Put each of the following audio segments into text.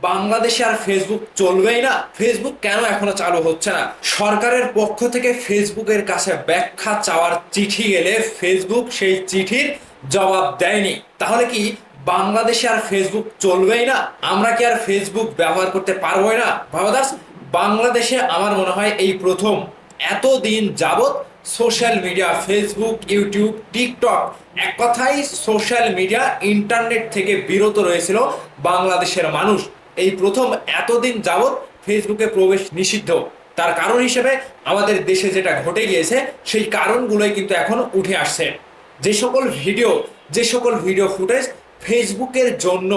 বাংলাদেশে আর ফেসবুক চলবেই না। ফেসবুক কেন এখনো চালু হচ্ছে না? সরকারের পক্ষ থেকে ফেসবুকের কাছে ব্যাখ্যা চাওয়ার চিঠি গেলে ফেসবুক সেই চিঠির জবাব দেয়নি। তাহলে কি বাংলাদেশে আর ফেসবুক চলবেই না? আমরা কি আর ফেসবুক ব্যবহার করতে পারবোই না? ভাবাদাস, বাংলাদেশে আমার মনে হয় এই প্রথম এতদিন যাবত social media, Facebook, YouTube, TikTok, এক কথায় সোশ্যাল মিডিয়া, ইন্টারনেট থেকে বিরত রয়েছিল বাংলাদেশের মানুষ। এই প্রথম এতদিন যাবত ফেসবুকে প্রবেশ নিষিদ্ধ। তার কারণ হিসেবে আমাদের দেশে যেটা ঘটে গিয়েছে সেই কারণগুলোই কিন্তু এখন উঠে আসছে। যে সকল ভিডিও ফুটেজ ফেসবুকের জন্য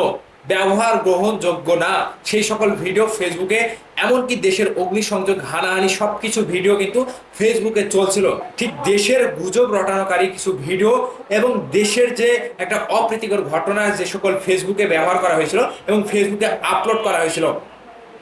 ব্যবহার গ্রহণযোগ্য না, সেই সকল ভিডিও ফেসবুকে, এমনকি দেশের অগ্নিসংযোগ, হানাহানি সবকিছু ভিডিও কিন্তু ফেসবুকে চলছিল। ঠিক দেশের গুজব রটানোকারী কিছু ভিডিও এবং দেশের যে একটা অপ্রীতিকর ঘটনা যে সকল ফেসবুকে ব্যবহার করা হয়েছিল এবং ফেসবুকে আপলোড করা হয়েছিল,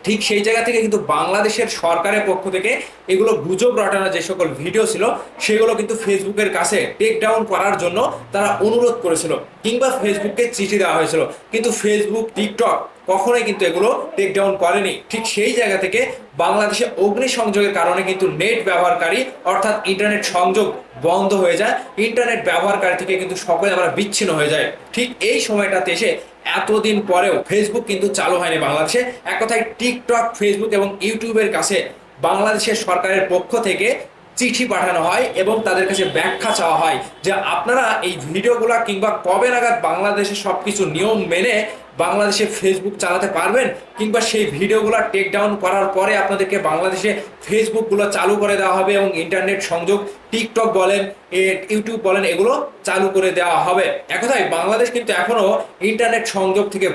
ঠিক সেই জায়গা থেকে কিন্তু বাংলাদেশের সরকারের পক্ষ থেকে এগুলো গুজব রটানো যে সকল ভিডিও ছিল সেগুলো কিন্তু ফেসবুকের কাছে টেক ডাউন করার জন্য তারা অনুরোধ করেছিল, কিংবা ফেসবুককে চিঠি দেওয়া হয়েছিল, কিন্তু ফেসবুক, টিকটক কখনোই কিন্তু এগুলো টেক ডাউন করেনি। ঠিক সেই জায়গা থেকে বাংলাদেশে অগ্নিসংযোগের কারণে কিন্তু নেট ব্যবহারকারী অর্থাৎ ইন্টারনেট সংযোগ বন্ধ হয়ে যায়। ইন্টারনেট ব্যবহারকারী থেকে কিন্তু সকলে আমরা বিচ্ছিন্ন হয়ে যায়। ঠিক এই সময়টাতে এসে এতদিন পরেও ফেসবুক কিন্তু চালু হয়নি বাংলাদেশে। এক কথায় টিকটক, ফেসবুক এবং ইউটিউবের কাছে বাংলাদেশের সরকারের পক্ষ থেকে চিঠি পাঠানো হয় এবং তাদের কাছে ব্যাখ্যা চাওয়া হয় যে আপনারা এই ভিডিওগুলো কিংবা কবে নাগাদ বাংলাদেশের সবকিছু নিয়ম মেনে বাংলাদেশে ফেসবুক চালাতে পারবেন, কিংবা সেই ভিডিওগুলো টেক ডাউন করার পরে আপনাদেরকে বাংলাদেশে ফেসবুকগুলো চালু করে দেওয়া হবে এবং ইন্টারনেট সংযোগ, টিকটক বলেন, ইউটিউব বলেন, এগুলো চালু করে দেওয়া হবে। এক কথায় বাংলাদেশ কিন্তু এখনো ইন্টারনেট সংযোগ থেকে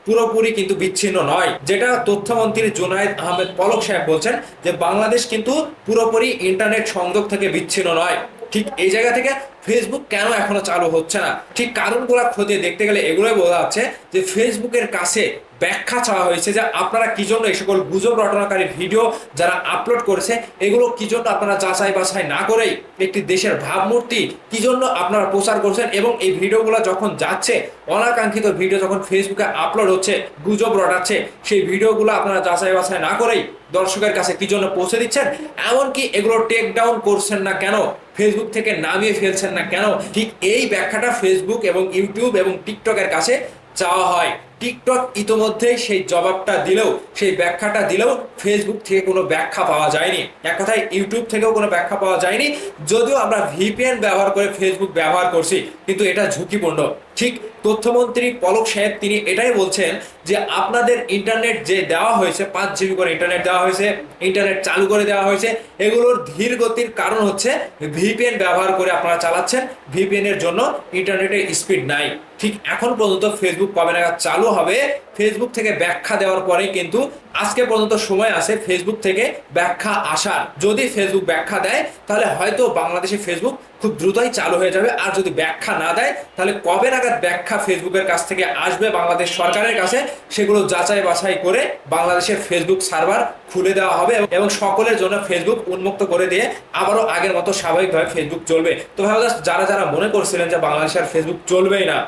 পুরোপুরি কিন্তু বিচ্ছিন্ন নয়। যেটা তথ্যমন্ত্রী জুনায়েদ আহমেদ পলক সাহেব বলছেন যে বাংলাদেশ কিন্তু পুরোপুরি ইন্টারনেট সংযোগ থেকে বিচ্ছিন্ন নয়। ঠিক এই জায়গা থেকে ফেসবুক কেন এখনো চালু হচ্ছে না, ঠিক কারণগুলো খতিয়ে দেখতে গেলে এগুলোই বোঝা যাচ্ছে যে ফেসবুকের কাছে ব্যাখ্যা চাওয়া হয়েছে যে আপনারা কি জন্য এই সকল গুজব রটনাকারী ভিডিও যারা আপলোড করেছে এগুলো কি জন্য আপনারা যাচাই বাছাই না করেই একটি দেশের ভাবমূর্তি কি জন্য আপনারা প্রচার করছেন, এবং এই ভিডিওগুলো যখন যাচ্ছে, অনাকাঙ্ক্ষিত ভিডিও যখন ফেসবুকে আপলোড হচ্ছে, গুজব রটাচ্ছে, সেই ভিডিওগুলো আপনারা যাচাই বাছাই না করেই দর্শকের কাছে কি জন্য পৌঁছে দিচ্ছেন, এমনকি এগুলো টেক ডাউন করছেন না কেন, ফেসবুক থেকে নামিয়ে ফেলছেন না কেন? ঠিক এই ব্যাখ্যাটা ফেসবুক এবং ইউটিউব এবং টিকটকের কাছে চাওয়া হয়। টিকটক ইতোমধ্যেই সেই জবাবটা দিলেও, সেই ব্যাখ্যাটা দিলেও ফেসবুক থেকে কোনো ব্যাখ্যা পাওয়া যায়নি। এক কথায় ইউটিউব থেকেও কোনো ব্যাখ্যা পাওয়া যায়নি, যদিও আমরা ভিপিএন ব্যবহার করে ফেসবুক ব্যবহার করছি, কিন্তু এটা ঝুঁকিপূর্ণ। ঠিক তথ্যমন্ত্রী পলক সাহেব তিনি এটাই বলছেন যে আপনাদের ইন্টারনেট যে দেওয়া হয়েছে, 5 জিবি করে ইন্টারনেট দেওয়া হয়েছে, ইন্টারনেট চালু করে দেওয়া হয়েছে, এগুলোর ধীর গতির কারণ হচ্ছে ভিপিএন ব্যবহার করে আপনারা চালাচ্ছেন, ভিপিএন এর জন্য ইন্টারনেটের স্পিড নাই। ঠিক এখন পর্যন্ত ফেসবুক কবে নাগাদ চালু হবে, ফেসবুক থেকে ব্যাখ্যা দেওয়ার পরে কিন্তু আজকে পর্যন্ত সময় আছে ফেসবুক থেকে ব্যাখ্যা আসার। যদি ফেসবুক ব্যাখ্যা দেয় তাহলে হয়তো বাংলাদেশে ফেসবুক খুব দ্রুতই চালু হয়ে যাবে, আর যদি ব্যাখ্যা না দেয় তাহলে কবে নাগাদ ব্যাখ্যা ফেসবুকের কাছ থেকে আসবে বাংলাদেশ সরকারের কাছে, সেগুলো যাচাই বাছাই করে বাংলাদেশের ফেসবুক সার্ভার খুলে দেওয়া হবে এবং সকলের জন্য ফেসবুক উন্মুক্ত করে দিয়ে আবারও আগের মতো স্বাভাবিকভাবে ফেসবুক চলবে। তো ভাই, যারা যারা মনে করছিলেন যে বাংলাদেশের ফেসবুক চলবেই না,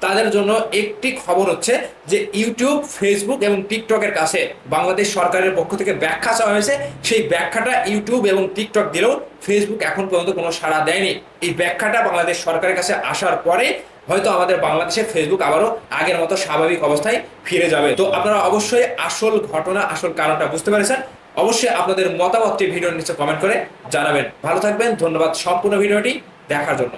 তাদের জন্য একটি খবর হচ্ছে যে ইউটিউব, ফেসবুক এবং টিকটকের কাছে বাংলাদেশ সরকারের পক্ষ থেকে ব্যাখ্যা চাওয়া হয়েছে। সেই ব্যাখ্যাটা ইউটিউব এবং টিকটক দিলেও ফেসবুক এখন পর্যন্ত কোনো সাড়া দেয়নি। এই ব্যাখ্যাটা বাংলাদেশ সরকারের কাছে আসার পরে হয়তো আমাদের বাংলাদেশের ফেসবুক আবারও আগের মতো স্বাভাবিক অবস্থায় ফিরে যাবে। তো আপনারা অবশ্যই আসল ঘটনা, আসল কারণটা বুঝতে পেরেছেন। অবশ্যই আপনাদের মতামতটি ভিডিওর নিচে কমেন্ট করে জানাবেন। ভালো থাকবেন, ধন্যবাদ সম্পূর্ণ ভিডিওটি দেখার জন্য।